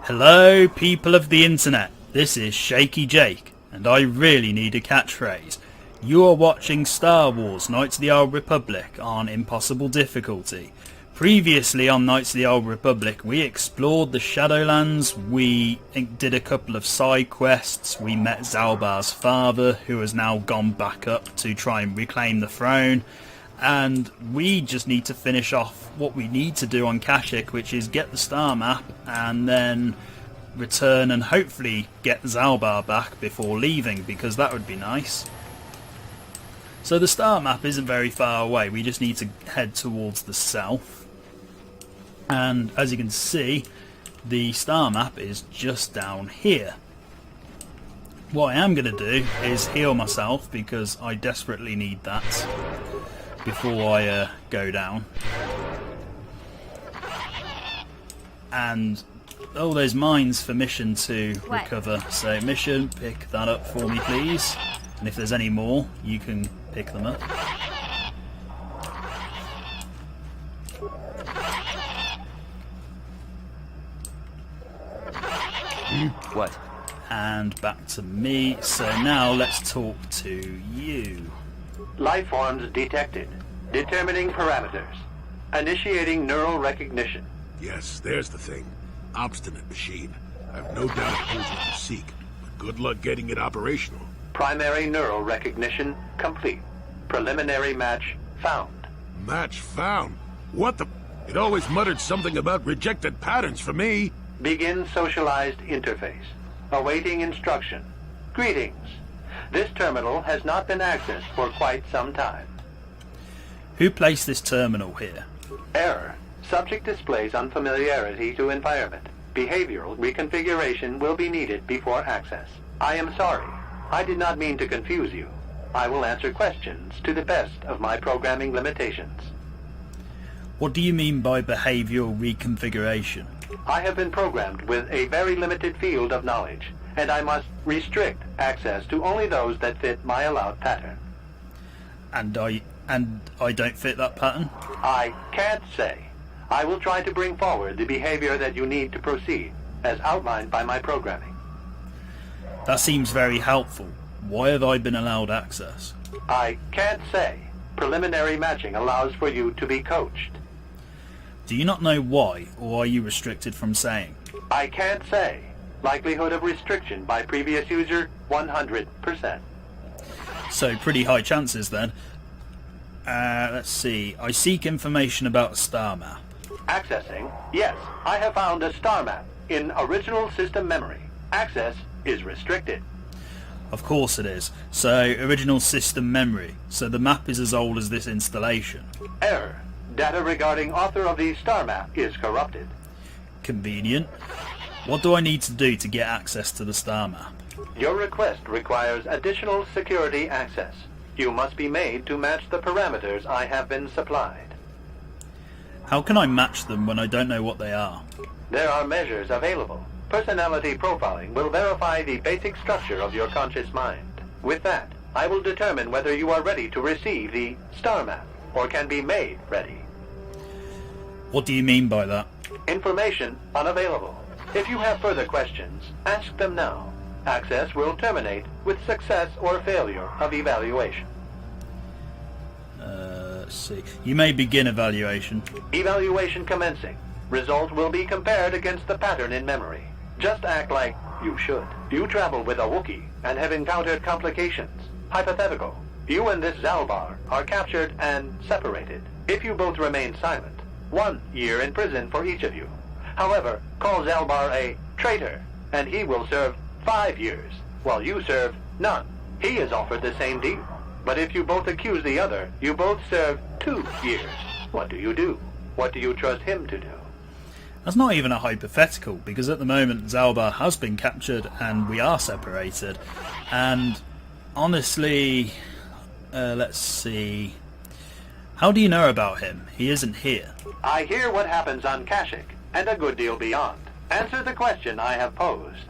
Hello, people of the internet. This is Shaky Jake, and I really need a catchphrase. You are watching Star Wars Knights of the Old Republic on Impossible Difficulty. Previously on Knights of the Old Republic, we explored the Shadowlands, we did a couple of side quests, we met Zaalbar's father, who has now gone back up to try and reclaim the throne, and we just need to finish off what we need to do on Kashyyyk, which is get the star map and then return and hopefully get Zaalbar back before leaving, because that would be nice. So the star map isn't very far away, we just need to head towards the south. And as you can see, the star map is just down here. What I am going to do is heal myself, because I desperately need that before I go down. And oh, there's mines for mission to recover. So mission, pick that up for me please. And if there's any more, you can pick them up. What? And back to me. So now let's talk to you. Life forms detected. Determining parameters. Initiating neural recognition. Yes, there's the thing. Obstinate machine. I've no doubt it holds what you seek, but good luck getting it operational. Primary neural recognition complete. Preliminary match found. Match found? What the... It always muttered something about rejected patterns for me. Begin socialized interface. Awaiting instruction. Greetings. This terminal has not been accessed for quite some time. Who placed this terminal here? Error. Subject displays unfamiliarity to environment. Behavioral reconfiguration will be needed before access. I am sorry. I did not mean to confuse you. I will answer questions to the best of my programming limitations. What do you mean by behavioral reconfiguration? I have been programmed with a very limited field of knowledge, and I must restrict access to only those that fit my allowed pattern. And I don't fit that pattern? I can't say. I will try to bring forward the behavior that you need to proceed, as outlined by my programming. That seems very helpful. Why have I been allowed access? I can't say. Preliminary matching allows for you to be coached. Do you not know why, or are you restricted from saying? I can't say. Likelihood of restriction by previous user, 100%. So pretty high chances then. Let's see. I seek information about a star map. Accessing? Yes, I have found a star map in original system memory. Access is restricted. Of course it is. So, original system memory. So the map is as old as this installation. Error. Data regarding author of the star map is corrupted. Convenient. What do I need to do to get access to the star map? Your request requires additional security access. You must be made to match the parameters I have been supplied. How can I match them when I don't know what they are? There are measures available. Personality profiling will verify the basic structure of your conscious mind. With that, I will determine whether you are ready to receive the star map, or can be made ready. What do you mean by that? Information unavailable. If you have further questions, ask them now. Access will terminate with success or failure of evaluation. Let's see. You may begin evaluation. Evaluation commencing. Result will be compared against the pattern in memory. Just act like you should. You travel with a Wookiee and have encountered complications. Hypothetical. You and this Zaalbar are captured and separated. If you both remain silent, 1 year in prison for each of you. However, call Zaalbar a traitor, and he will serve 5 years, while you serve none. He is offered the same deal. But if you both accuse the other, you both serve 2 years. What do you do? What do you trust him to do? That's not even a hypothetical, because at the moment Zaalbar has been captured and we are separated. And honestly, let's see. How do you know about him? He isn't here. I hear what happens on Kashyyyk, and a good deal beyond. Answer the question I have posed.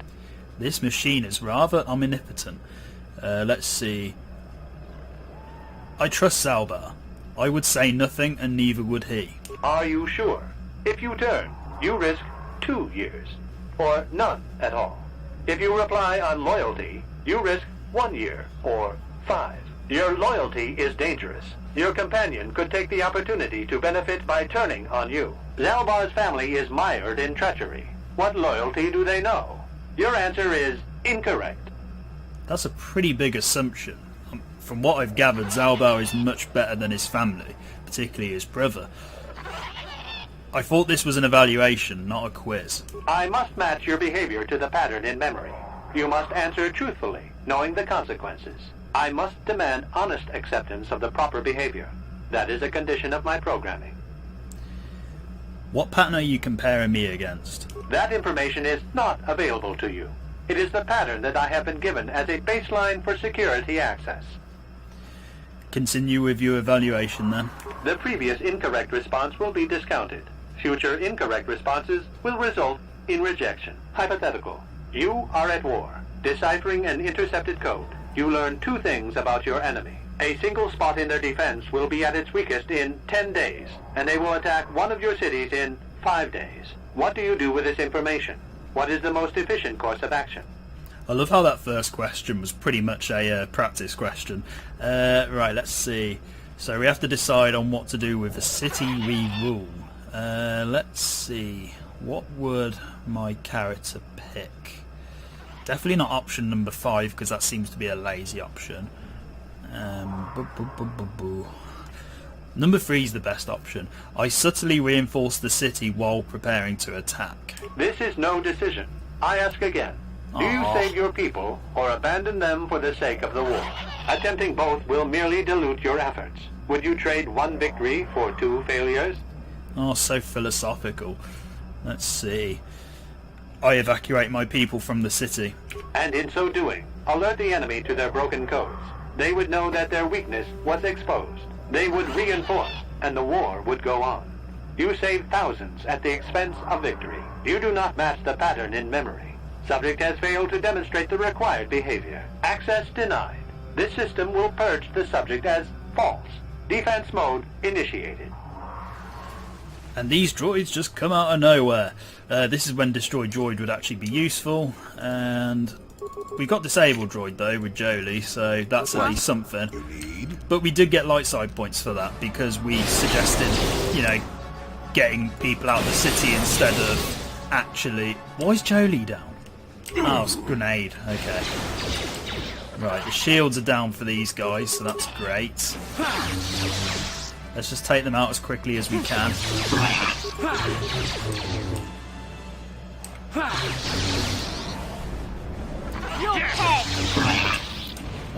This machine is rather omnipotent. Let's see. I trust Zaalbar. I would say nothing, and neither would he. Are you sure? If you turn, you risk 2 years. or none at all. If you reply on loyalty, you risk 1 year or 5. Your loyalty is dangerous. Your companion could take the opportunity to benefit by turning on you. Zaalbar's family is mired in treachery. What loyalty do they know? Your answer is incorrect. That's a pretty big assumption. From what I've gathered, Zaalbar is much better than his family, particularly his brother. I thought this was an evaluation, not a quiz. I must match your behavior to the pattern in memory. You must answer truthfully, knowing the consequences. I must demand honest acceptance of the proper behavior. That is a condition of my programming. What pattern are you comparing me against? That information is not available to you. It is the pattern that I have been given as a baseline for security access. Continue with your evaluation then. The previous incorrect response will be discounted. Future incorrect responses will result in rejection. Hypothetical. You are at war, deciphering an intercepted code. You learn 2 things about your enemy. A single spot in their defense will be at its weakest in 10 days, and they will attack one of your cities in 5 days. What do you do with this information? What is the most efficient course of action? I love how that first question was pretty much a practice question. Right, let's see. So we have to decide on what to do with the city we rule. Let's see. What would my character pick? Definitely not option number 5, because that seems to be a lazy option. Number 3 is the best option. I subtly reinforce the city while preparing to attack. This is no decision. I ask again. Do you save your people or abandon them for the sake of the war? Attempting both will merely dilute your efforts. Would you trade 1 victory for 2 failures? Oh, so philosophical. Let's see. I evacuate my people from the city. And in so doing, alert the enemy to their broken codes. They would know that their weakness was exposed. They would reinforce, and the war would go on. You save thousands at the expense of victory. You do not match the pattern in memory. Subject has failed to demonstrate the required behavior. Access denied. This system will purge the subject as false. Defense mode initiated. And these droids just come out of nowhere. This is when Destroy Droid would actually be useful. And we got Disabled Droid though with Jolie, so that's at least something. But we did get light side points for that because we suggested, you know, getting people out of the city instead of actually... Why is Jolie down? Oh, it's a grenade. Okay. Right, the shields are down for these guys, so that's great. Let's just take them out as quickly as we can.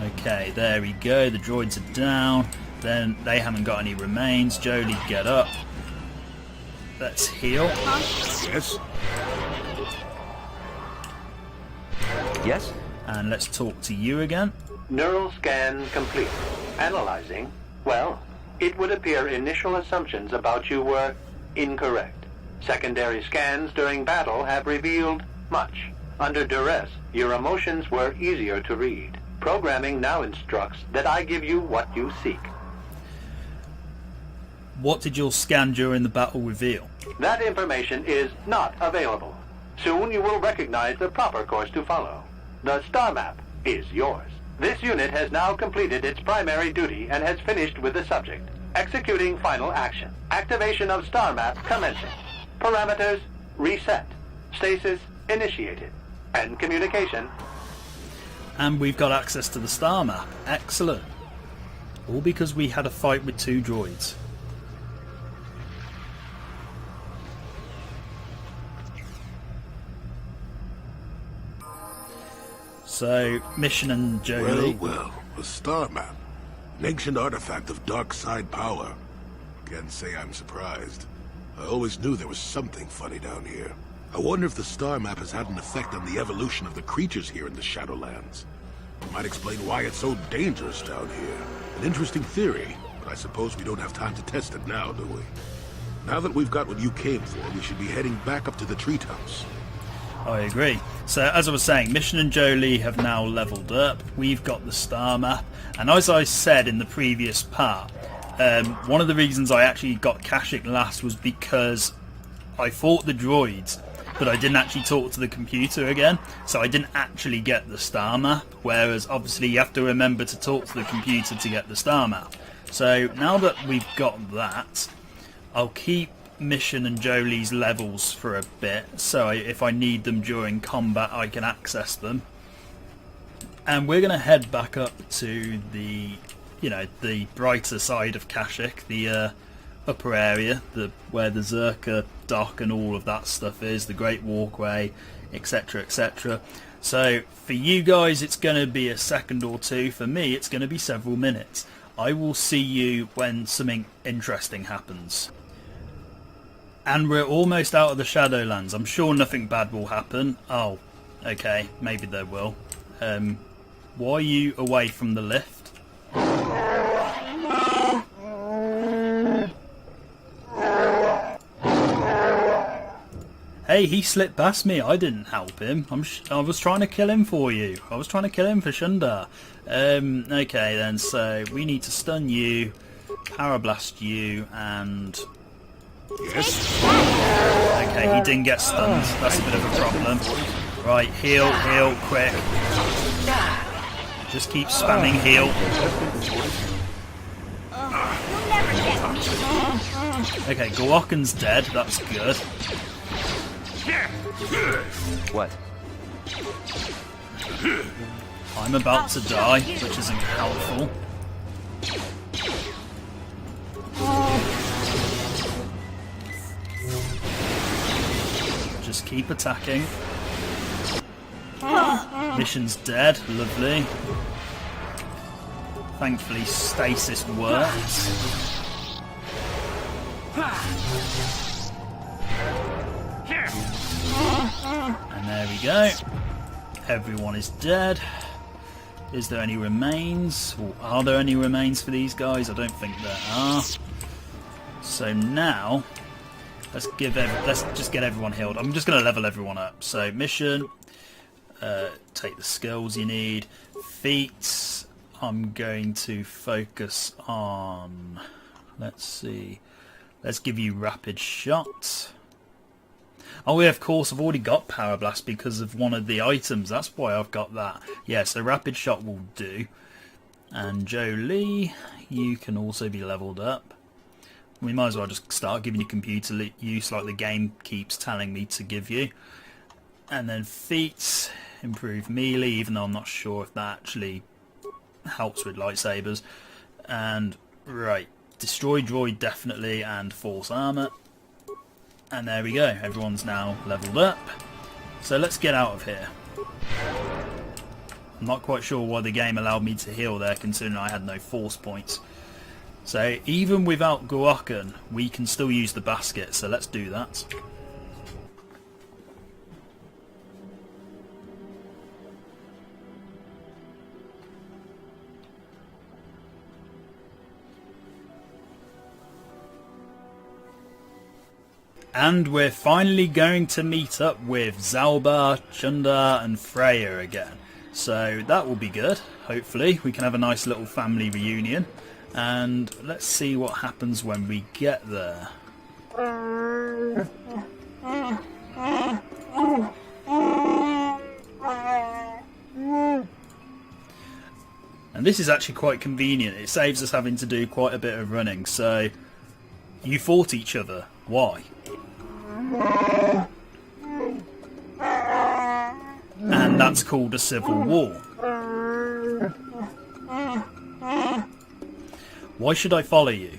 Okay, there we go. The droids are down. Then they haven't got any remains. Jolie, get up. Let's heal. Yes? Yes? And let's talk to you again. Neural scan complete. Analyzing. Well, it would appear initial assumptions about you were incorrect. Secondary scans during battle have revealed much. Under duress, your emotions were easier to read. Programming now instructs that I give you what you seek. What did your scan during the battle reveal? That information is not available. Soon you will recognize the proper course to follow. The Star Map is yours. This unit has now completed its primary duty and has finished with the subject. Executing final action. Activation of Star Map commencing. Parameters reset. Stasis initiated. End communication. And we've got access to the Star Map. Excellent. All because we had a fight with 2 droids. So, Mission and Jolie. Well, a star map. An ancient artifact of dark side power. Can't say I'm surprised. I always knew there was something funny down here. I wonder if the star map has had an effect on the evolution of the creatures here in the Shadowlands. It might explain why it's so dangerous down here. An interesting theory, but I suppose we don't have time to test it now, do we? Now that we've got what you came for, we should be heading back up to the treetops. I agree. So, as I was saying, Mission and Jolie have now leveled up. We've got the Star Map. And as I said in the previous part, one of the reasons I actually got Kashyyyk last was because I fought the droids, but I didn't actually talk to the computer again, so I didn't actually get the star map, whereas obviously you have to remember to talk to the computer to get the star map. So now that we've got that, I'll keep Mission and Jolie's levels for a bit, so if I need them during combat I can access them. And we're going to head back up to the, the brighter side of Kashyyyk, the upper area, where the Czerka dock and all of that stuff is, the Great Walkway, etc, etc. So for you guys it's going to be a second or two, for me it's going to be several minutes. I will see you when something interesting happens. And we're almost out of the Shadowlands. I'm sure nothing bad will happen. Oh, okay, maybe there will. Why are you away from the lift? Hey, he slipped past me. I didn't help him. I was trying to kill him for you. I was trying to kill him for Chuundar. Okay then, so we need to stun you, power blast you, and... Yes? Okay, he didn't get stunned. That's a bit of a problem. Right, heal, quick. Just keep spamming heal. Okay, Gowokken's dead. That's good. What? I'm about to die, which isn't helpful. Just keep attacking. Mission's dead. Lovely. Thankfully, stasis works. And there we go. Everyone is dead. Is there any remains? Or are there any remains for these guys? I don't think there are. So now, let's just get everyone healed. I'm just going to level everyone up. So mission, take the skills you need. Feats, I'm going to focus on. Let's see. Let's give you rapid shot. Oh yeah, of course, I've already got Power Blast because of one of the items. That's why I've got that. Yeah, so Rapid Shot will do. And Jolie, you can also be leveled up. We might as well just start giving you computer use like the game keeps telling me to give you. And then feats, improve melee, even though I'm not sure if that actually helps with lightsabers. And, right, destroy droid definitely, and force armor. And there we go, everyone's now leveled up. So let's get out of here. I'm not quite sure why the game allowed me to heal there, considering I had no force points. So even without Gowakken, we can still use the basket, so let's do that. And we're finally going to meet up with Zaalbar, Chuundar and Freyyr again. So that will be good, hopefully. We can have a nice little family reunion. And let's see what happens when we get there. And this is actually quite convenient. It saves us having to do quite a bit of running. So you fought each other. Why? And that's called a civil war. Why should I follow you?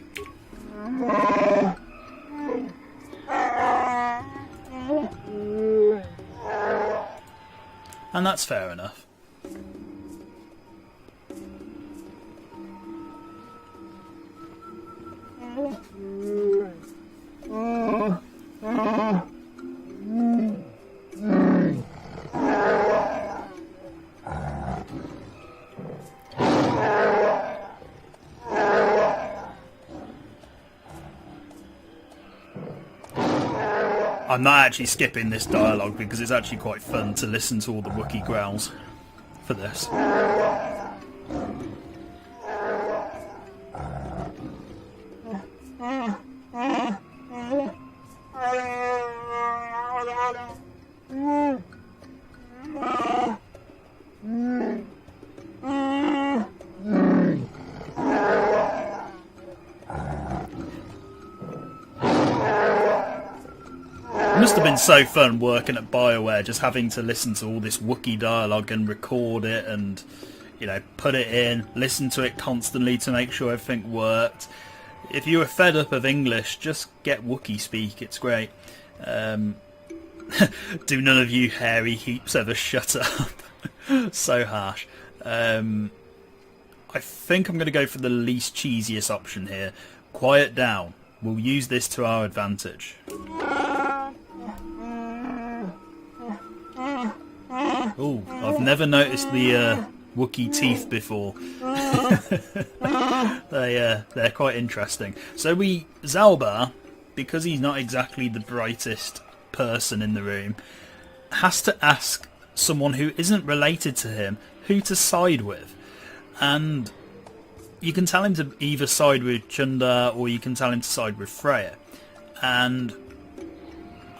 And that's fair enough. I'm not actually skipping this dialogue because it's actually quite fun to listen to all the Wookiee growls for this. been so fun working at BioWare, just having to listen to all this Wookiee dialogue and record it and, you know, put it in, listen to it constantly to make sure everything worked. If you were fed up of English, just get Wookiee speak, it's great. Do none of you hairy heaps ever shut up? So harsh. I think I'm going to go for the least cheesiest option here. Quiet down. We'll use this to our advantage. Oh, I've never noticed the Wookiee teeth before. They're quite interesting. So Zaalbar, because he's not exactly the brightest person in the room, has to ask someone who isn't related to him who to side with. And you can tell him to either side with Chuundar or you can tell him to side with Freyyr. And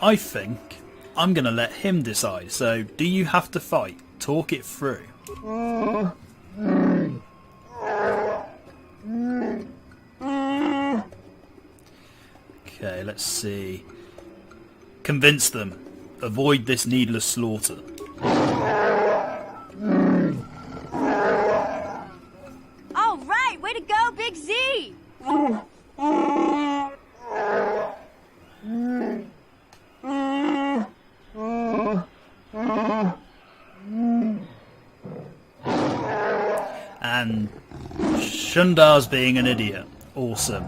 I think I'm going to let him decide. So do you have to fight? Talk it through. Okay, let's see. Convince them. Avoid this needless slaughter. All right, way to go, Big Z! And Chuundar's being an idiot. Awesome.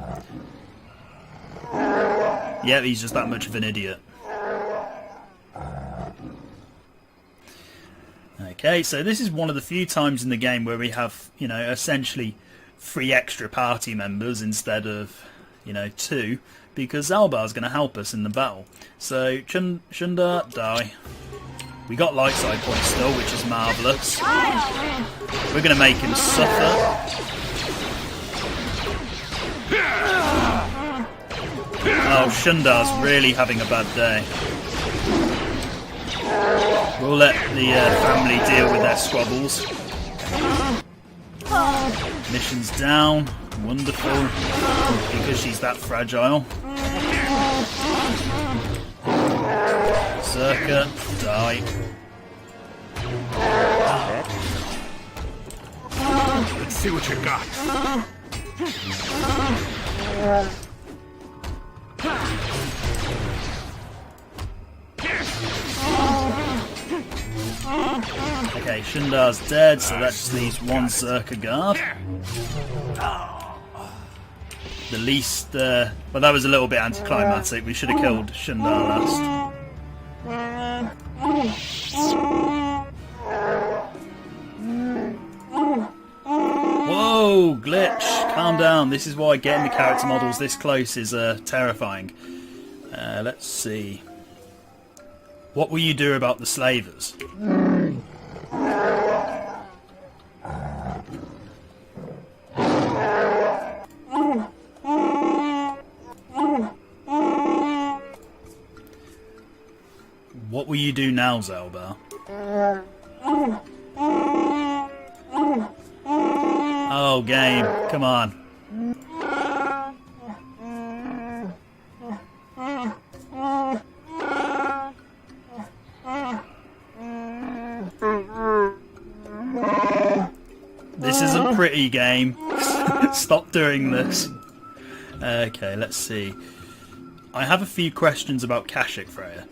Yeah, he's just that much of an idiot. Okay, so this is one of the few times in the game where we have, you know, essentially 3 extra party members instead of, you know, 2, because Zaalbar's going to help us in the battle. So, Chuundar, die. We got light side points still, which is marvellous. We're going to make him suffer. Oh, Chuundar's really having a bad day. We'll let the family deal with their squabbles. Mission's down. Wonderful. Because she's that fragile. Czerka, die. Let's see what you got. Okay, Chuundar's dead, so that just leaves 1 Czerka guard. The least... well, that was a little bit anticlimactic. We should have killed Chuundar last. Whoa, glitch! Calm down. This is why getting the character models this close is terrifying. Let's see. What will you do about the slavers? What will you do now, Zaalbar? Oh, game. Come on. This is a pretty game. Stop doing this. Okay, let's see. I have a few questions about Kashyyyk, Freyyr.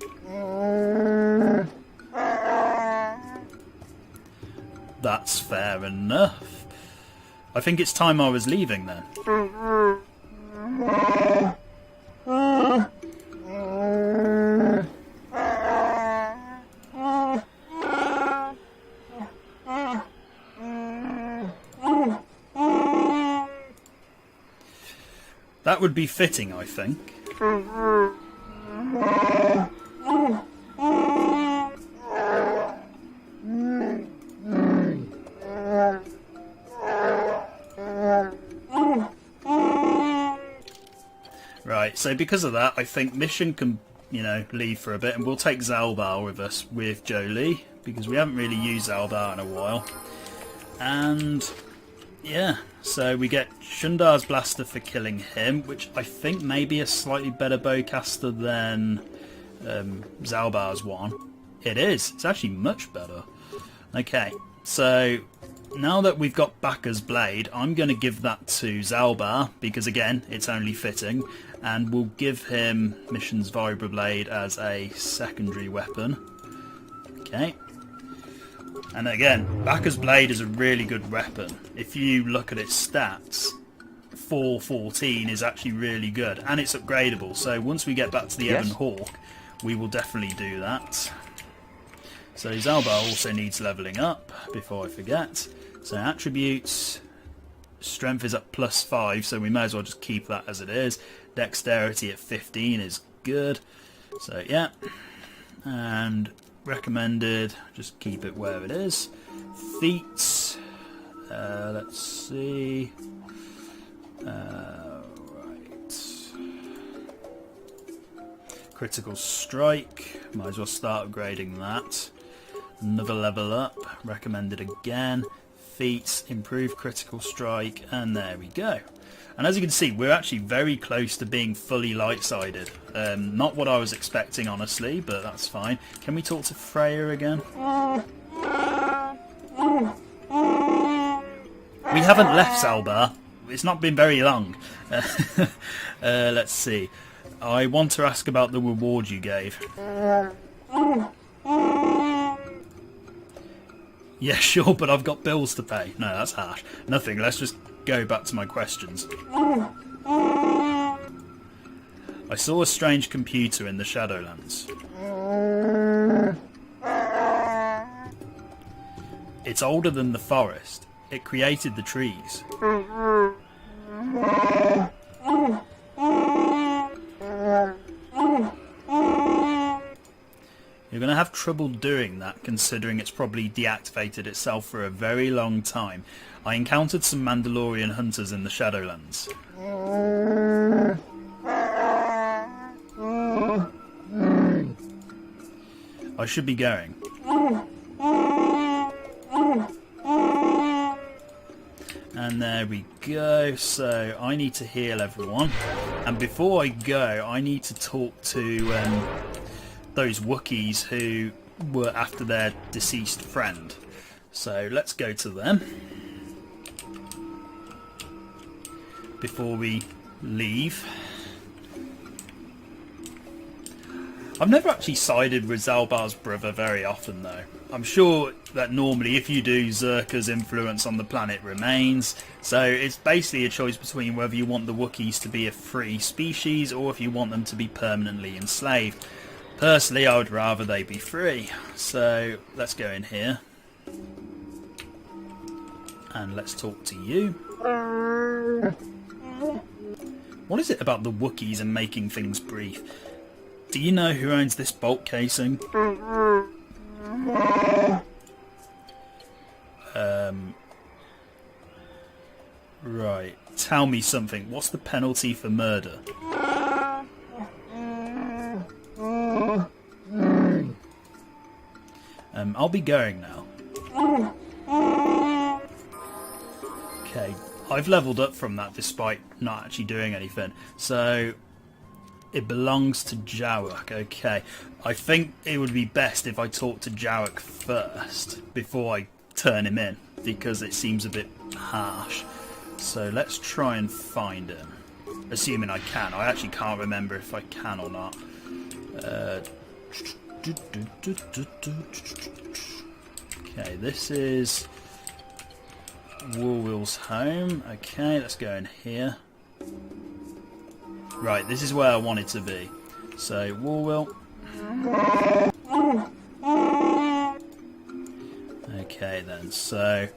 That's fair enough. I think it's time I was leaving then. That would be fitting, I think. Right, so because of that, I think Mission can, you know, leave for a bit, and we'll take Zaalbar with us with Jolie, because we haven't really used Zaalbar in a while. And yeah, so we get Chuundar's blaster for killing him, which I think may be a slightly better bowcaster than Zaalbar's one. It is. It's actually much better. Okay, so now that we've got Bacca's blade, I'm going to give that to Zaalbar because again, it's only fitting, and we'll give him Mission's Vibroblade as a secondary weapon. Okay. And again, Bacca's blade is a really good weapon. If you look at its stats, 414 is actually really good, and it's upgradable. So once we get back to the Yes? Ebon Hawk, we will definitely do that. So Zaalbar also needs leveling up, before I forget. So attributes, strength is at +5, so we may as well just keep that as it is. Dexterity at 15 is good. So yeah, and recommended, just keep it where it is. Feats, let's see. Right. Critical strike, might as well start upgrading that. Another level up, recommended again. Feats, improve critical strike, and there we go. And as you can see, we're actually very close to being fully light-sided. Not what I was expecting, honestly, but that's fine. Can we talk to Freyyr again? We haven't left Zaalbar. It's not been very long. Let's see. I want to ask about the reward you gave. Yeah, sure, but I've got bills to pay. No, that's harsh. Nothing, let's just go back to my questions. I saw a strange computer in the Shadowlands. It's older than the forest. It created the trees. You're going to have trouble doing that, considering it's probably deactivated itself for a very long time. I encountered some Mandalorian hunters in the Shadowlands. I should be going. And there we go. So I need to heal everyone. And before I go, I need to talk to those Wookiees who were after their deceased friend. So let's go to them before we leave. I've never actually sided with Zaalbar's brother very often though. I'm sure that normally if you do, Czerka's influence on the planet remains. So it's basically a choice between whether you want the Wookiees to be a free species or if you want them to be permanently enslaved. Personally, I would rather they be free. So let's go in here. And let's talk to you. What is it about the Wookiees and making things brief? Do you know who owns this bolt casing? Right. Tell me something. What's the penalty for murder? I'll be going now. Okay, I've leveled up from that despite not actually doing anything. So, it belongs to Jawok. Okay, I think it would be best if I talk to Jawok first before I turn him in, because it seems a bit harsh. So let's try and find him. Assuming I can. I actually can't remember if I can or not. Okay, this is Woolwill's home. Okay, let's go in here. Right, this is where I want it to be. So, Woolwill. Okay then, so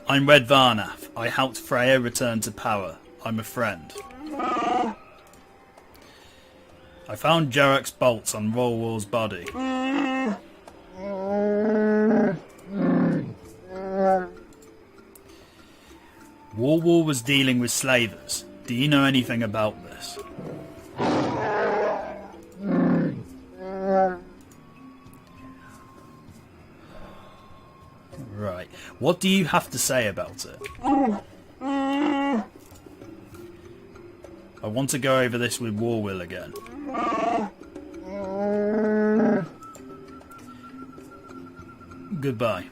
I'm Red Varnath. I helped Freyyr return to power. I'm a friend. I found Jawok's bolts on Woolwill's body. Woolwill was dealing with slavers. Do you know anything about this? Right. What do you have to say about it? I want to go over this with Woolwill again. Goodbye.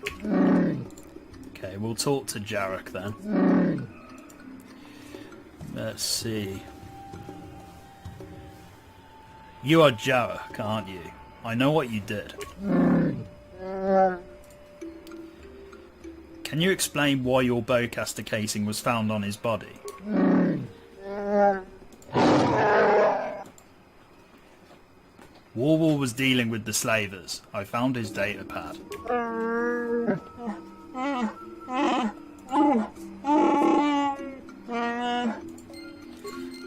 Okay, we'll talk to Jarek then. Let's see. You are Jarek, aren't you? I know what you did. Can you explain why your bowcaster casing was found on his body? Warwall was dealing with the slavers. I found his data pad.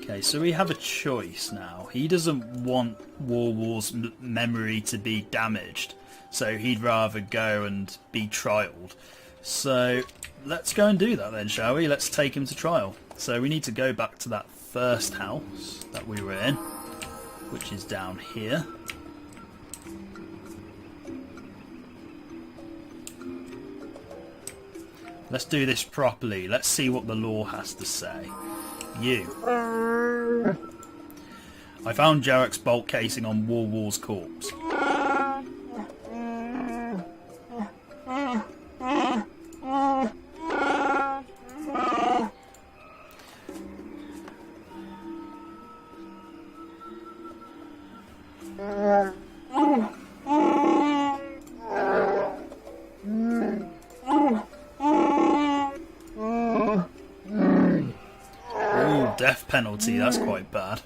Okay, so we have a choice now. He doesn't want Warwall's memory to be damaged, so he'd rather go and be trialed. So let's go and do that then, shall we? Let's take him to trial. So we need to go back to that first house that we were in, which is down here. Let's do this properly. Let's see what the law has to say. You. I found Jarek's bolt casing on Warwall's corpse. Death penalty, that's quite bad.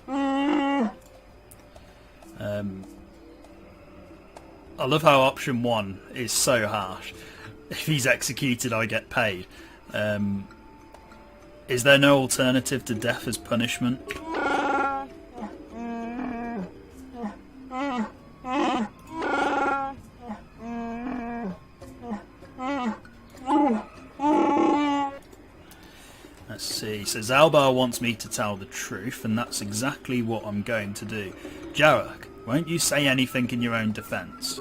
I love how option 1 is so harsh. If he's executed, I get paid. Is there no alternative to death as punishment? Let's see. So Zaalbar wants me to tell the truth, and that's exactly what I'm going to do. Jarek, won't you say anything in your own defence?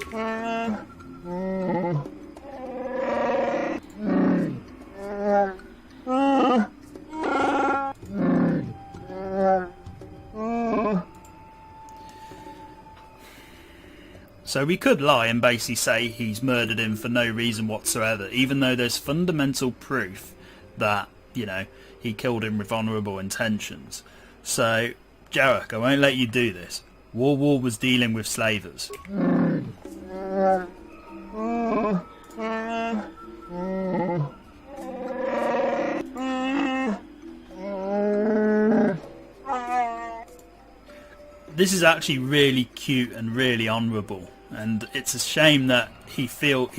So we could lie and basically say he's murdered him for no reason whatsoever, even though there's fundamental proof that, you know, he killed him with honourable intentions. So, Jarek, I won't let you do this. Warwall was dealing with slavers. This is actually really cute and really honourable, and it's a shame that he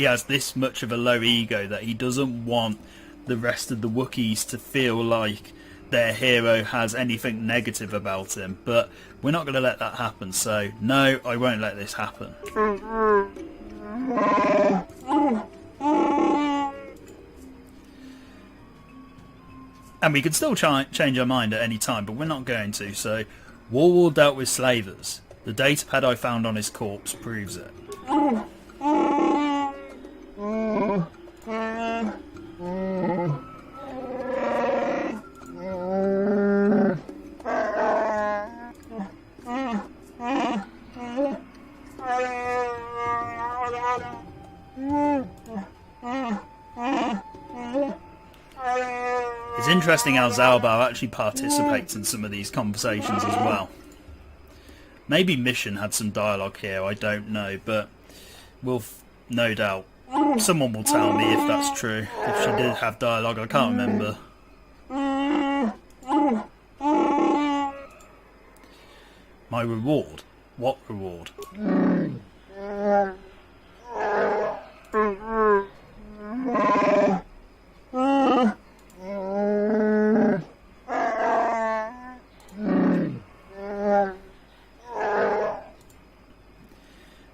has this much of a low ego that he doesn't want the rest of the Wookiees to feel like their hero has anything negative about him. But we're not going to let that happen, so no, I won't let this happen. And we could still change our mind at any time, but we're not going to. So Warwall dealt with slavers. The datapad I found on his corpse proves it. It's interesting how Zaalbar actually participates in some of these conversations as well. Maybe Mission had some dialogue here, I don't know, but we'll no doubt someone will tell me if that's true. If she did have dialogue, I can't remember. My reward? What reward?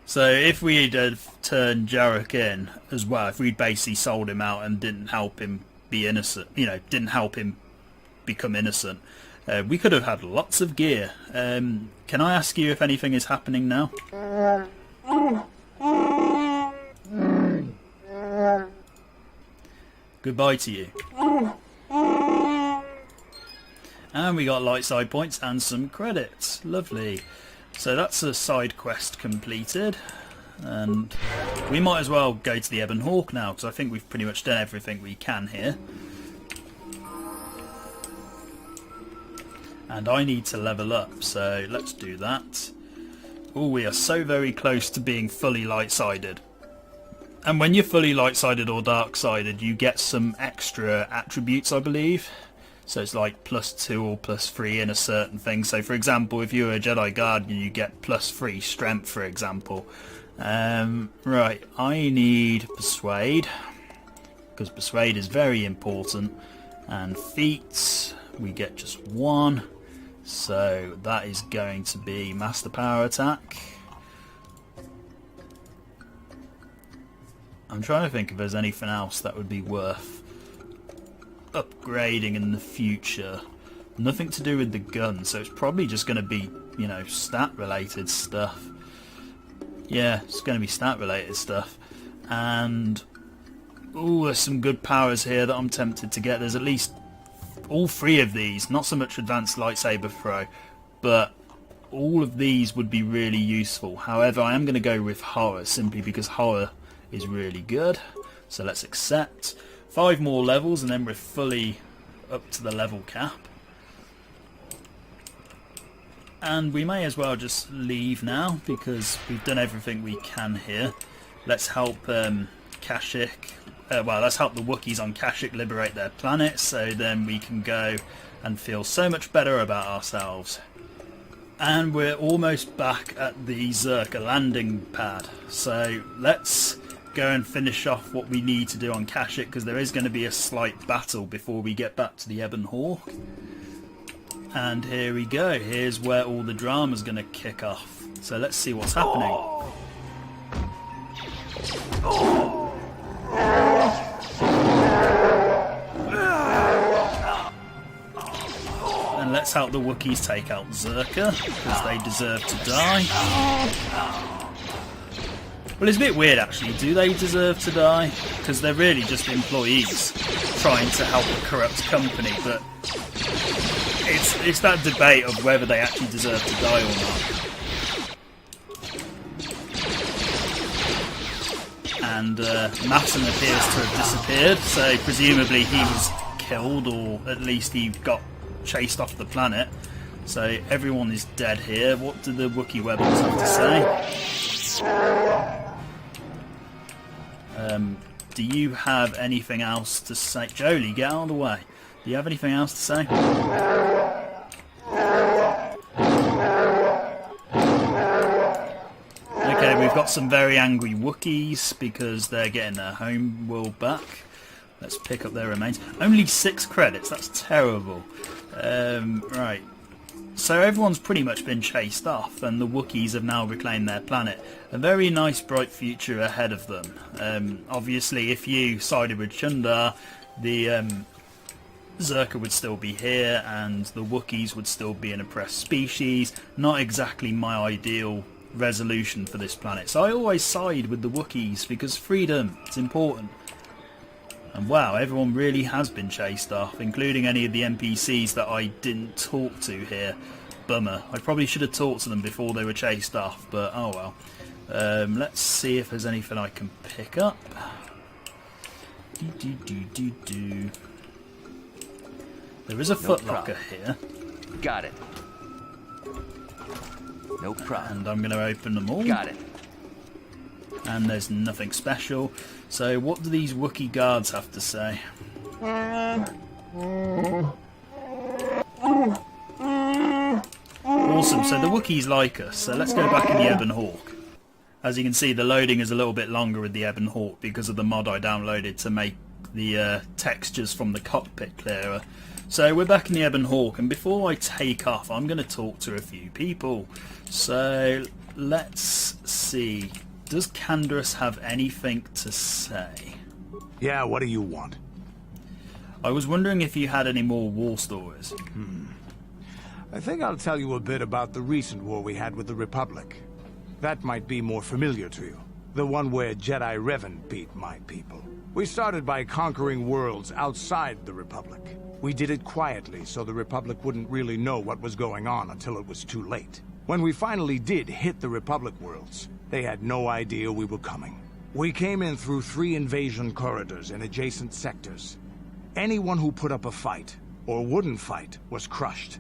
So if we'd turned Jarek in as well, if we'd basically sold him out and didn't help him be innocent, you know, didn't help him become innocent, we could have had lots of gear. Can I ask you if anything is happening now? Goodbye to you. And we got light side points and some credits. Lovely. So that's a side quest completed. And we might as well go to the Ebon Hawk now, because I think we've pretty much done everything we can here. And I need to level up, so let's do that. Oh, we are so very close to being fully light-sided. And when you're fully light-sided or dark-sided, you get some extra attributes, I believe. So it's like +2 or +3 in a certain thing. So for example, if you're a Jedi Guardian, you get +3 strength, for example. Right, I need Persuade, because Persuade is very important. And feats, we get just 1. So that is going to be Master Power Attack. I'm trying to think if there's anything else that would be worth upgrading in the future. Nothing to do with the gun, so it's probably just going to be, you know, stat related stuff. Yeah, it's going to be stat related stuff. And ooh, there's some good powers here that I'm tempted to get. There's at least all 3 of these, not so much Advanced Lightsaber Throw, but all of these would be really useful. However, I am going to go with Horror, simply because Horror is really good. So let's accept 5 more levels and then we're fully up to the level cap. And we may as well just leave now, because we've done everything we can here. Let's help Kashyyyk, well, let's help the Wookiees on Kashyyyk liberate their planet, so then we can go and feel so much better about ourselves. And we're almost back at the Czerka landing pad, so let's go and finish off what we need to do on Kashyyyk, because there is going to be a slight battle before we get back to the Ebon Hawk. And here we go, here's where all the drama's going to kick off. So let's see what's happening. And let's help the Wookiees take out Czerka, because they deserve to die. Well, it's a bit weird actually. Do they deserve to die? Because they're really just employees trying to help a corrupt company, but it's that debate of whether they actually deserve to die or not. And Masson appears to have disappeared, so presumably he was killed, or at least he got chased off the planet. So everyone is dead here. What do the Wookiee weapons have to say? Do you have anything else to say? Jolie, get out of the way. Do you have anything else to say? Okay, we've got some very angry Wookiees because they're getting their home world back. Let's pick up their remains. Only 6 credits, that's terrible. Right. So everyone's pretty much been chased off, and the Wookiees have now reclaimed their planet. A very nice, bright future ahead of them. Obviously, if you sided with Chuundar, the Czerka would still be here, and the Wookiees would still be an oppressed species. Not exactly my ideal resolution for this planet. So I always side with the Wookiees, because freedom, it's important. And wow, everyone really has been chased off, including any of the NPCs that I didn't talk to here. Bummer. I probably should have talked to them before they were chased off, but oh well. Let's see if there's anything I can pick up. There is a footlocker here. Got it. No problem. And I'm going to open them all. Got it. And there's nothing special. So what do these Wookiee guards have to say? Awesome, so the Wookiees like us, so let's go back in the Ebon Hawk. As you can see, the loading is a little bit longer with the Ebon Hawk because of the mod I downloaded to make the textures from the cockpit clearer. So we're back in the Ebon Hawk, and before I take off, I'm going to talk to a few people. So let's see. Does Canderous have anything to say? Yeah, what do you want? I was wondering if you had any more war stories. I think I'll tell you a bit about the recent war we had with the Republic. That might be more familiar to you. The one where Jedi Revan beat my people. We started by conquering worlds outside the Republic. We did it quietly so the Republic wouldn't really know what was going on until it was too late. When we finally did hit the Republic worlds, they had no idea we were coming. We came in through 3 invasion corridors in adjacent sectors. Anyone who put up a fight, or wouldn't fight, was crushed.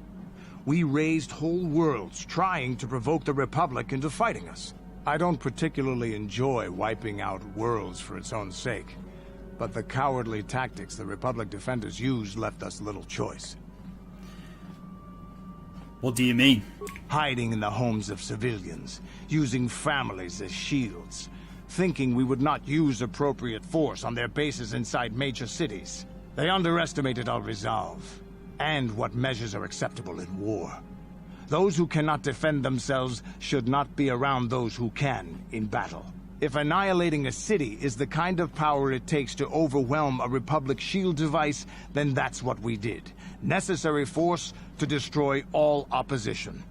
We raised whole worlds trying to provoke the Republic into fighting us. I don't particularly enjoy wiping out worlds for its own sake, but the cowardly tactics the Republic defenders used left us little choice. What do you mean? Hiding in the homes of civilians, using families as shields, thinking we would not use appropriate force on their bases inside major cities. They underestimated our resolve, and what measures are acceptable in war. Those who cannot defend themselves should not be around those who can in battle. If annihilating a city is the kind of power it takes to overwhelm a Republic shield device, then that's what we did. Necessary force to destroy all opposition.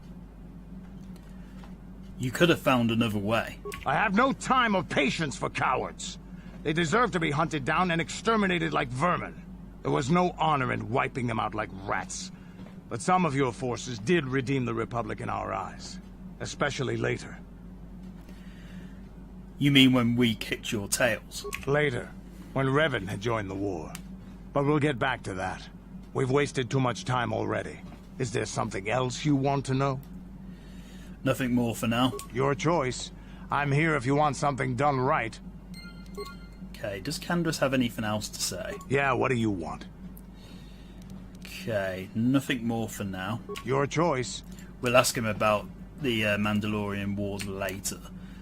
You could have found another way. I have no time or patience for cowards. They deserve to be hunted down and exterminated like vermin. There was no honor in wiping them out like rats. But some of your forces did redeem the Republic in our eyes. Especially later. You mean when we kicked your tails? Later, when Revan had joined the war. But we'll get back to that. We've wasted too much time already. Is there something else you want to know? Nothing more for now. Your choice. I'm here if you want something done right. Okay, does Candace have anything else to say? Yeah, what do you want? Okay, nothing more for now. Your choice. We'll ask him about the Mandalorian Wars later.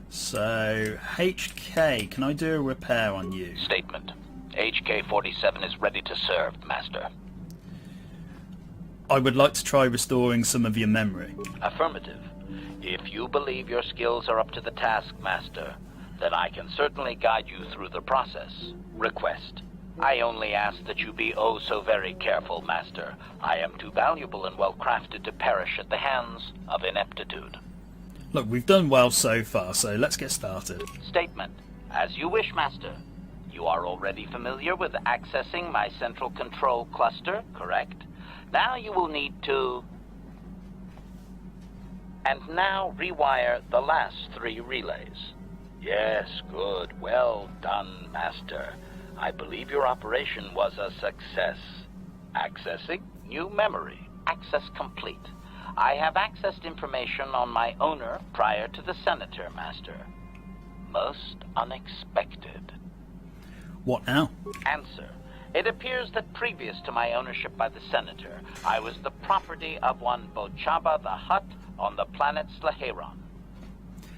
So, HK, can I do a repair on you? Statement. HK-47 is ready to serve, Master. I would like to try restoring some of your memory. Affirmative. If you believe your skills are up to the task, Master, then I can certainly guide you through the process. Request. I only ask that you be oh so very careful, Master. I am too valuable and well-crafted to perish at the hands of ineptitude. Look, we've done well so far, so let's get started. Statement. As you wish, Master. You are already familiar with accessing my central control cluster, correct? Now you will need to... And now rewire the last 3 relays. Yes, good. Well done, Master. I believe your operation was a success. Accessing new memory. Access complete. I have accessed information on my owner prior to the Senator, Master. Most unexpected. What now? Answer. It appears that previous to my ownership by the Senator, I was the property of one Bochaba the Hutt on the planet Slaheron.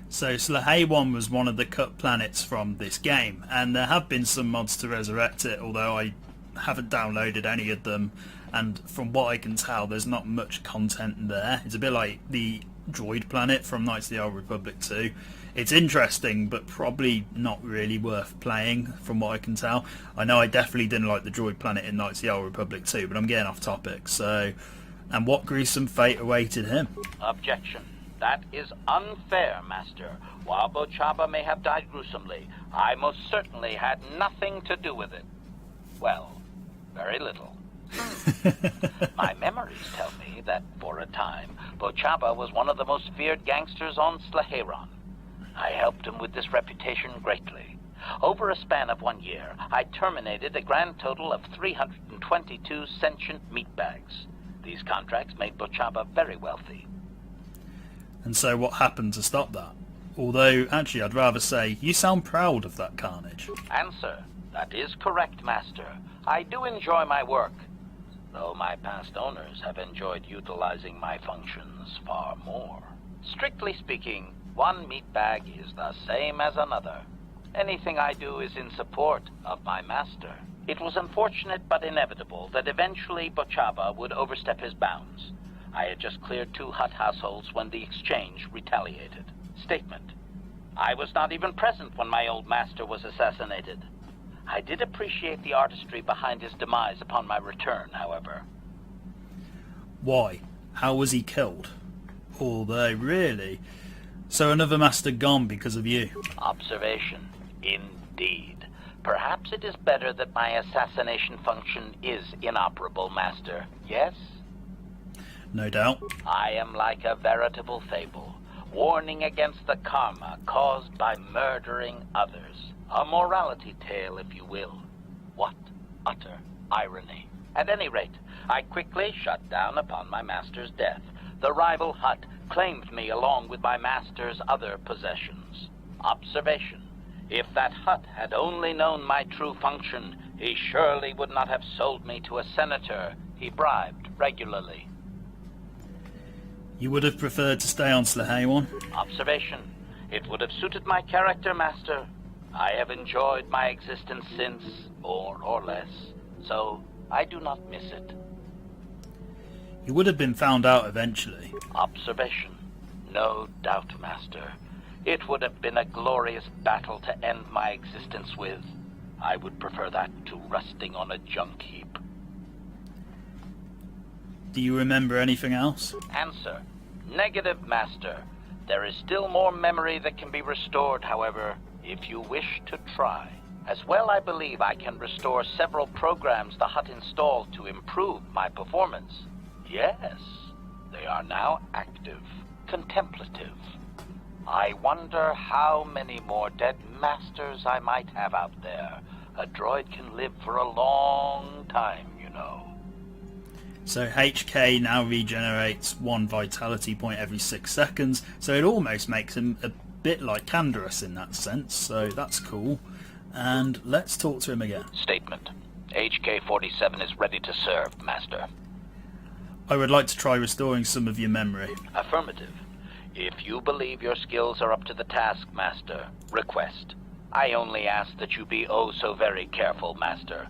So Slaheron was one of the cut planets from this game, and there have been some mods to resurrect it, although I haven't downloaded any of them, and from what I can tell there's not much content there. It's a bit like the droid planet from Knights of the Old Republic 2. It's interesting, but probably not really worth playing from what I can tell. I know I definitely didn't like the droid planet in Knights of the Old Republic 2, but I'm getting off topic, so... And what gruesome fate awaited him? Objection. That is unfair, Master. While Bochaba may have died gruesomely, I most certainly had nothing to do with it. Well, very little. My memories tell me that, for a time, Bochaba was one of the most feared gangsters on Slaheron. I helped him with this reputation greatly. Over a span of 1 year, I terminated a grand total of 322 sentient meatbags. These contracts made Bochaba very wealthy. And so what happened to stop that? Although, actually, I'd rather say, you sound proud of that carnage. Answer. That is correct, Master. I do enjoy my work, though my past owners have enjoyed utilizing my functions far more. Strictly speaking, one meatbag is the same as another. Anything I do is in support of my master. It was unfortunate but inevitable that eventually Bochaba would overstep his bounds. I had just cleared 2 Hutt households when the exchange retaliated. Statement. I was not even present when my old master was assassinated. I did appreciate the artistry behind his demise upon my return, however. Why? How was he killed? Although, really... So another master gone because of you? Observation. Indeed. Perhaps it is better that my assassination function is inoperable, Master. Yes? No doubt. I am like a veritable fable, warning against the karma caused by murdering others. A morality tale, if you will. What utter irony. At any rate, I quickly shut down upon my master's death. The rival hut claimed me along with my master's other possessions. Observation. If that hut had only known my true function, he surely would not have sold me to a senator he bribed regularly. You would have preferred to stay on Slahaywan? Observation. It would have suited my character, Master. I have enjoyed my existence since, more or less, so I do not miss it. You would have been found out eventually. Observation. No doubt, Master. It would have been a glorious battle to end my existence with. I would prefer that to rusting on a junk heap. Do you remember anything else? Answer. Negative, Master. There is still more memory that can be restored, however, if you wish to try. As well, I believe I can restore several programs the hut installed to improve my performance. Yes, they are now active, contemplative. I wonder how many more dead masters I might have out there. A droid can live for a long time, you know. So HK now regenerates 1 vitality point every 6 seconds, so it almost makes him a bit like Canderous in that sense, so that's cool. And let's talk to him again. Statement. HK-47 is ready to serve, Master. I would like to try restoring some of your memory. Affirmative. If you believe your skills are up to the task, Master, request. I only ask that you be oh so very careful, Master.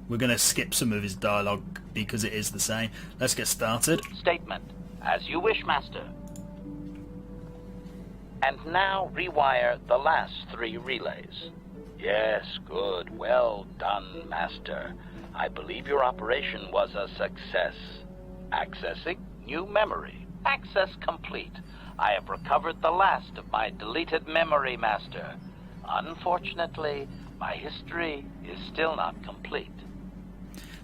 We're going to skip some of his dialogue because it is the same. Let's get started. Statement. As you wish, Master. And now rewire the last 3 relays. Yes, good. Well done, Master. I believe your operation was a success. Accessing new memory. Access complete. I have recovered the last of my deleted memory, Master. Unfortunately, my history is still not complete.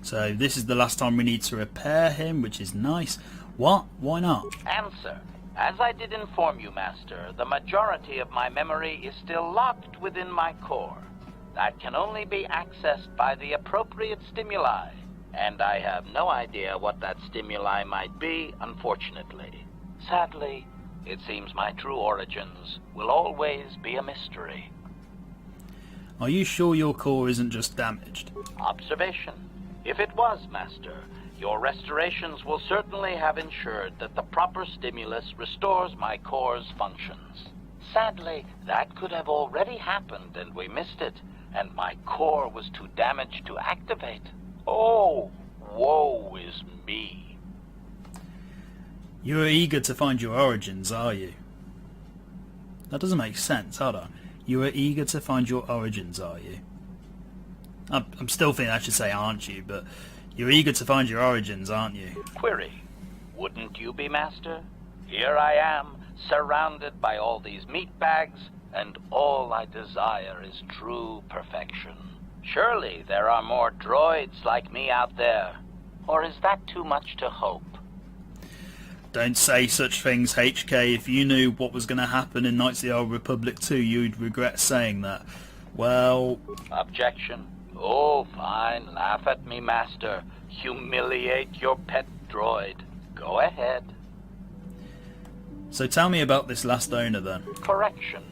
So this is the last time we need to repair him, which is nice. What? Why not? Answer. As I did inform you, Master, the majority of my memory is still locked within my core. That can only be accessed by the appropriate stimuli, and I have no idea what that stimuli might be, unfortunately. Sadly, it seems my true origins will always be a mystery. Are you sure your core isn't just damaged? Observation. If it was, Master, your restorations will certainly have ensured that the proper stimulus restores my core's functions. Sadly, that could have already happened and we missed it, and my core was too damaged to activate. Oh, woe is me. You're eager to find your origins, are you? That doesn't make sense, hold on. You are eager to find your origins, are you? I'm still thinking I should say aren't you, but you're eager to find your origins, aren't you? Query. Wouldn't you be, Master? Here I am, surrounded by all these meat bags, and all I desire is true perfection. Surely there are more droids like me out there. Or is that too much to hope? Don't say such things, HK. If you knew what was going to happen in Knights of the Old Republic 2, you'd regret saying that. Well... Objection. Oh, fine. Laugh at me, Master. Humiliate your pet droid. Go ahead. So tell me about this last owner, then. Correction.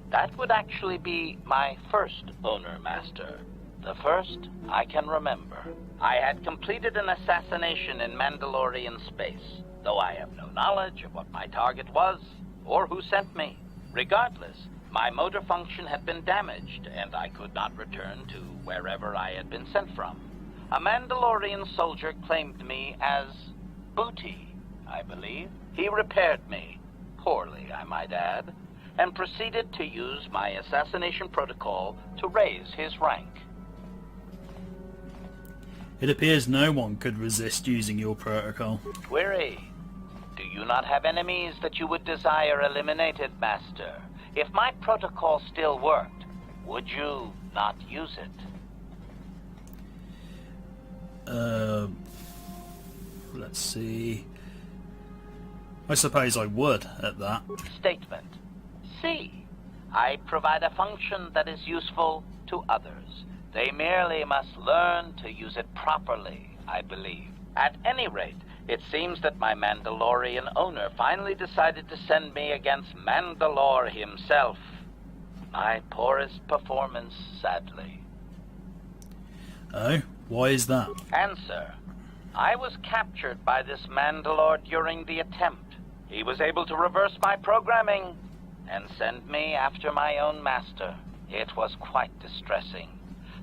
That would actually be my first owner, Master. The first I can remember. I had completed an assassination in Mandalorian space, though I have no knowledge of what my target was or who sent me. Regardless, my motor function had been damaged, and I could not return to wherever I had been sent from. A Mandalorian soldier claimed me as booty, I believe. He repaired me, poorly I might add, and proceeded to use my assassination protocol to raise his rank. It appears no one could resist using your protocol. Query. Do you not have enemies that you would desire eliminated, Master? If my protocol still worked, would you not use it? Let's see. I suppose I would, at that. Statement. C. I provide a function that is useful to others. They merely must learn to use it properly, I believe. At any rate, it seems that my Mandalorian owner finally decided to send me against Mandalore himself. My poorest performance, sadly. Oh, why is that? Answer. I was captured by this Mandalore during the attempt. He was able to reverse my programming and send me after my own master. It was quite distressing.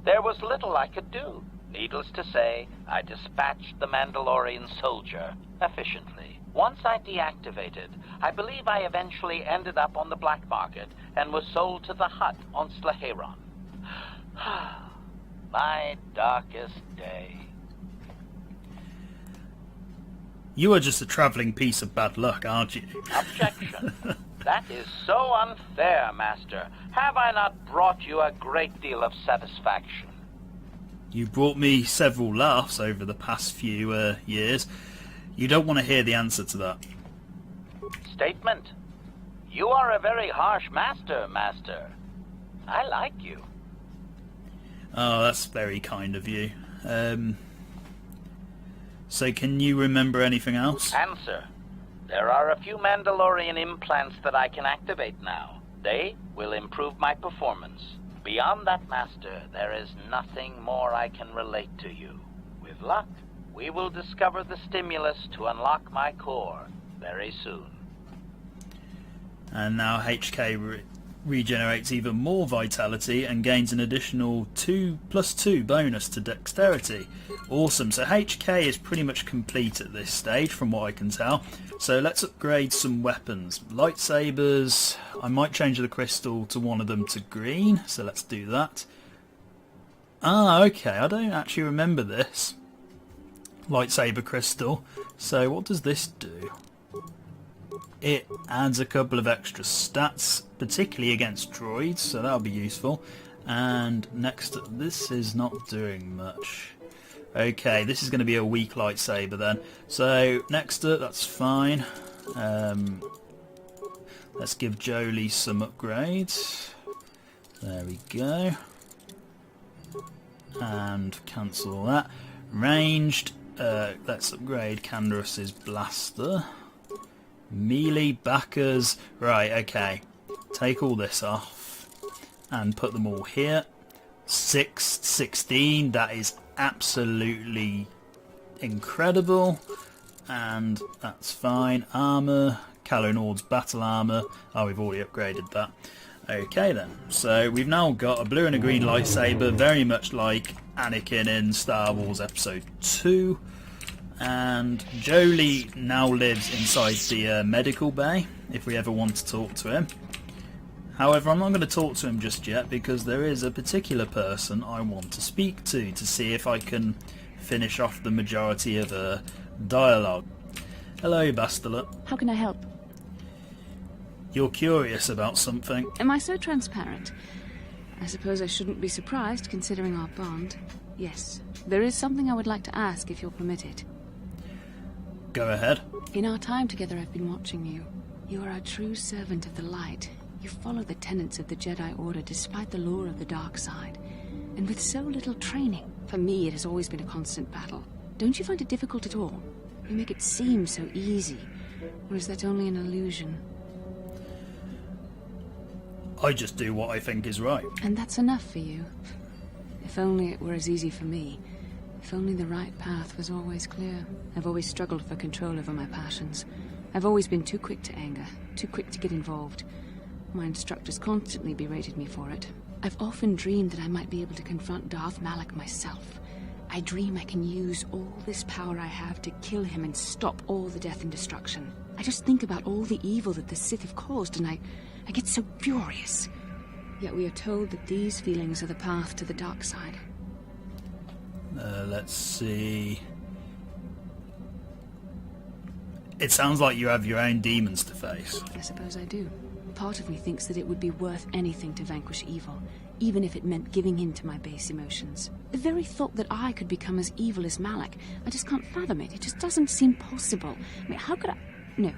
There was little I could do. Needless to say, I dispatched the Mandalorian soldier efficiently. Once I deactivated, I believe I eventually ended up on the black market and was sold to the Hutt on Slaheron. My darkest day. You are just a travelling piece of bad luck, aren't you? Objection. That is so unfair, Master. Have I not brought you a great deal of satisfaction? You brought me several laughs over the past few years. You don't want to hear the answer to that. Statement. You are a very harsh master, Master. I like you. Oh, that's very kind of you. So can you remember anything else? Answer. There are a few Mandalorian implants that I can activate now. They will improve my performance. Beyond that, Master, there is nothing more I can relate to you. With luck, we will discover the stimulus to unlock my core very soon. And now HK regenerates even more vitality and gains an additional 2+2 bonus to dexterity. Awesome. So HK is pretty much complete at this stage from what I can tell. So let's upgrade some weapons. Lightsabers, I might change the crystal to one of them to green, so let's do that. Ah, okay, I don't actually remember this. Lightsaber crystal. So what does this do? It adds a couple of extra stats, particularly against droids, so that'll be useful. And next, this is not doing much. Okay, this is going to be a weak lightsaber then. So next up, that's fine. Let's give Jolie some upgrades. There we go. And cancel that. Ranged, let's upgrade Canderous' blaster. Melee backers. Right, okay. Take all this off and put them all here. 16, that is absolutely incredible. And that's fine. Armour, Calo Nord's battle armour. Oh, we've already upgraded that. Okay then. So we've now got a blue and a green lightsaber, very much like Anakin in Star Wars Episode 2. And Jolie now lives inside the medical bay, if we ever want to talk to him. However, I'm not going to talk to him just yet, because there is a particular person I want to speak to see if I can finish off the majority of dialogue. Hello, Bastila. How can I help? You're curious about something. Am I so transparent? I suppose I shouldn't be surprised, considering our bond. Yes, there is something I would like to ask, if you'll permit it. Go ahead. In our time together, I've been watching you. You are a true servant of the light. You follow the tenets of the Jedi Order despite the lure of the dark side. And with so little training, for me it has always been a constant battle. Don't you find it difficult at all? You make it seem so easy. Or is that only an illusion? I just do what I think is right. And that's enough for you. If only it were as easy for me. If only the right path was always clear. I've always struggled for control over my passions. I've always been too quick to anger, too quick to get involved. My instructors constantly berated me for it. I've often dreamed that I might be able to confront Darth Malak myself. I dream I can use all this power I have to kill him and stop all the death and destruction. I just think about all the evil that the Sith have caused and I get so furious. Yet we are told that these feelings are the path to the dark side. Let's see. It sounds like you have your own demons to face. I suppose I do. Part of me thinks that it would be worth anything to vanquish evil, even if it meant giving in to my base emotions. The very thought that I could become as evil as Malak, I just can't fathom it. It just doesn't seem possible. I mean, how could I... No.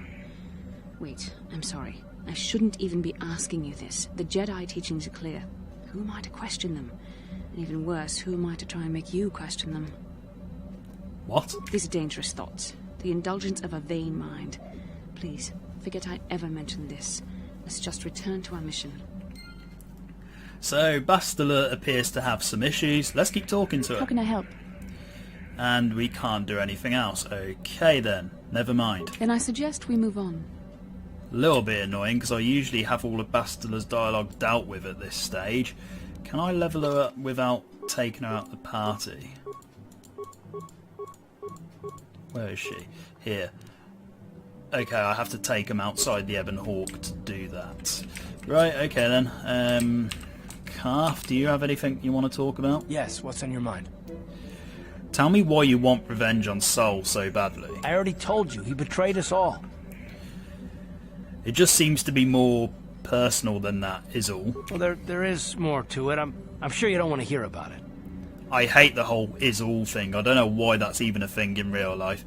Wait, I'm sorry. I shouldn't even be asking you this. The Jedi teachings are clear. Who am I to question them? And even worse, who am I to try and make you question them? What? These are dangerous thoughts. The indulgence of a vain mind. Please, forget I ever mentioned this. Let's just return to our mission. So, Bastila appears to have some issues. Let's keep talking to her. How can I help? And we can't do anything else. Okay then, never mind. Then I suggest we move on. A little bit annoying because I usually have all of Bastila's dialogue dealt with at this stage. Can I level her up without taking her out of the party? Where is she? Here. Okay, I have to take him outside the Ebon Hawk to do that. Right, okay then. Calf, do you have anything you want to talk about? Yes, what's on your mind? Tell me why you want revenge on Sol so badly. I already told you, he betrayed us all. It just seems to be more personal than that, is all. Well, there is more to it. I'm sure you don't want to hear about it. I hate the whole is all thing. I don't know why that's even a thing in real life.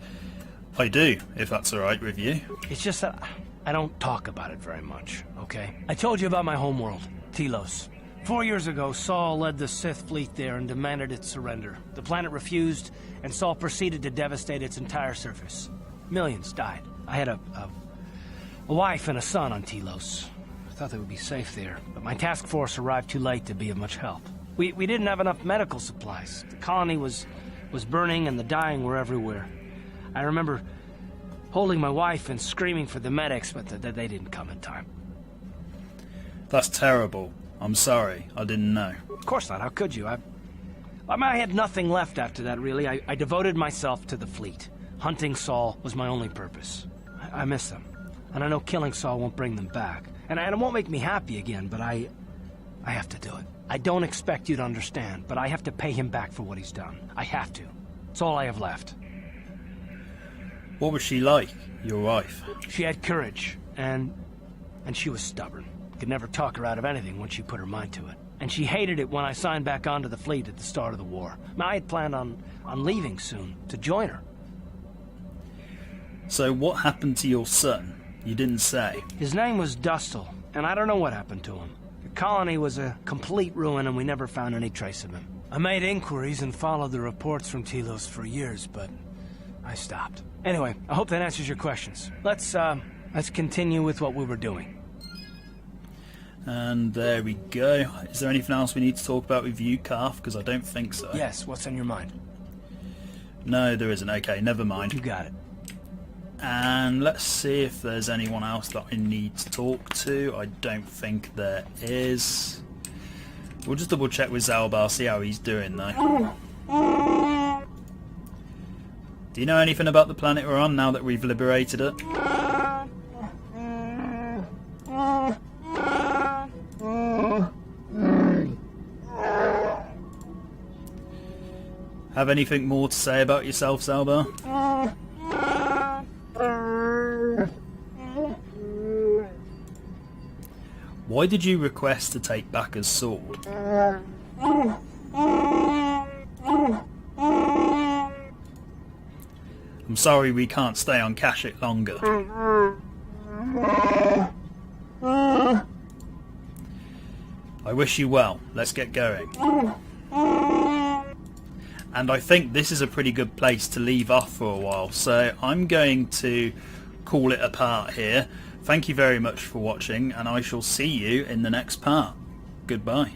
I do, if that's alright with you. It's just that I don't talk about it very much, okay? I told you about my homeworld, Telos. 4 years ago, Saul led the Sith fleet there and demanded its surrender. The planet refused, and Saul proceeded to devastate its entire surface. Millions died. I had a wife and a son on Telos. I thought they would be safe there, but my task force arrived too late to be of much help. We didn't have enough medical supplies. The colony was burning and the dying were everywhere. I remember holding my wife and screaming for the medics, but they didn't come in time. That's terrible. I'm sorry. I didn't know. Of course not. How could you? I had nothing left after that, really. I devoted myself to the fleet. Hunting Saul was my only purpose. I miss them. And I know killing Saul won't bring them back. And it won't make me happy again, but I have to do it. I don't expect you to understand, but I have to pay him back for what he's done. I have to. It's all I have left. What was she like, your wife? She had courage, and she was stubborn. Could never talk her out of anything once she put her mind to it. And she hated it when I signed back onto the fleet at the start of the war. I had planned on leaving soon, to join her. So what happened to your son? You didn't say. His name was Dustil, and I don't know what happened to him. The colony was a complete ruin, and we never found any trace of him. I made inquiries and followed the reports from Telos for years, but I stopped. Anyway, I hope that answers your questions. Let's continue with what we were doing. And there we go. Is there anything else we need to talk about with you, Calf? Because I don't think so. Yes, what's on your mind? No, there isn't. Okay, never mind. You got it. And let's see if there's anyone else that I need to talk to. I don't think there is. We'll just double check with Zaalbar, see how he's doing though. Do you know anything about the planet we're on now that we've liberated it? Have anything more to say about yourself, Zaalbar? Why did you request to take Bakka's sword? I'm sorry we can't stay on Kashyyyk longer. I wish you well. Let's get going. And I think this is a pretty good place to leave off for a while, so I'm going to call it a part here. Thank you very much for watching, and I shall see you in the next part. Goodbye.